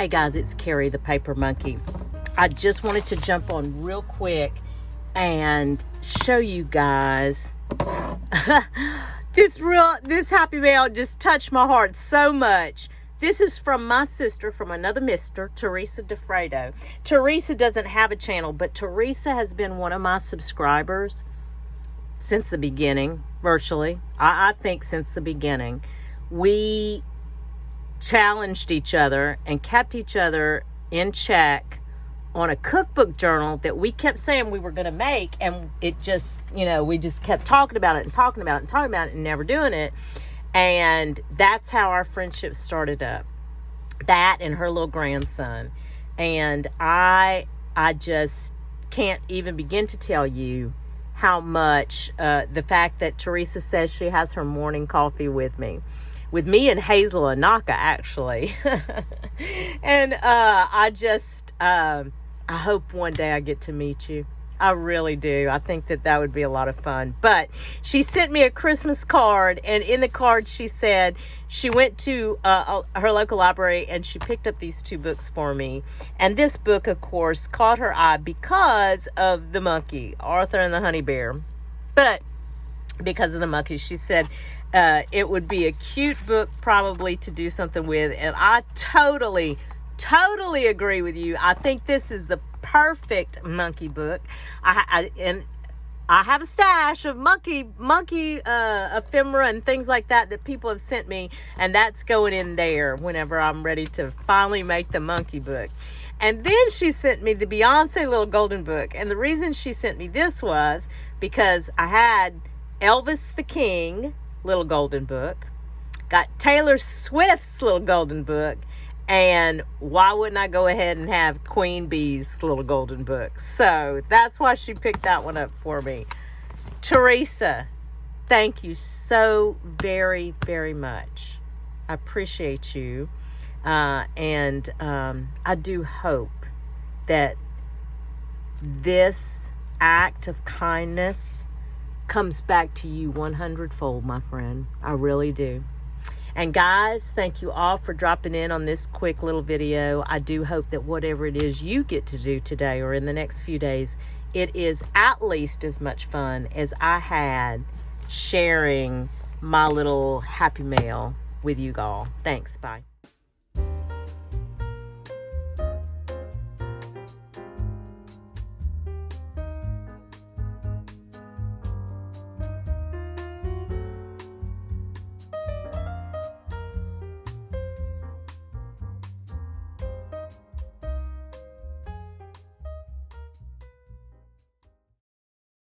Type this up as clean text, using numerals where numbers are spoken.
Hey guys, it's Carrie the Paper Monkey. I just wanted to jump on real quick and show you guys this happy mail just touched my heart so much. This is from my sister, from another Mr. Teresa DeFredo. Teresa doesn't have a channel, but Teresa has been one of my subscribers since the beginning, virtually. I think since the beginning. We challenged each other and kept each other in check on a cookbook journal that we kept saying we were going to make, and it just, we just kept talking about it and talking about it and talking about it and never doing it. And that's how our friendship started up. That and her little grandson. And I just can't even begin to tell you how much the fact that Teresa says she has her morning coffee with me and Hazel Anaka, actually. And I hope one day I get to meet you. I really do. I think that would be a lot of fun. But she sent me a Christmas card, and in the card she said she went to her local library and she picked up these 2 books for me. And this book, of course, caught her eye because of the monkey, Arthur and the Honey Bear. But because of the monkey, she said it would be a cute book probably to do something with. And I totally agree with you. I think this is the perfect monkey book. I have a stash of monkey ephemera and things like that people have sent me, and that's going in there whenever I'm ready to finally make the monkey book. And then she sent me the Beyonce little golden book, and the reason she sent me this was because I had Elvis the King little golden book, got Taylor Swift's little golden book, and why wouldn't I go ahead and have Queen Bee's little golden book? So that's why she picked that one up for me. Teresa, thank you so very, very much. I appreciate you. And I do hope that this act of kindness comes back to you 100-fold, my friend. I really do. And guys, thank you all for dropping in on this quick little video. I do hope that whatever it is you get to do today or in the next few days, it is at least as much fun as I had sharing my little happy mail with you all. Thanks. Bye.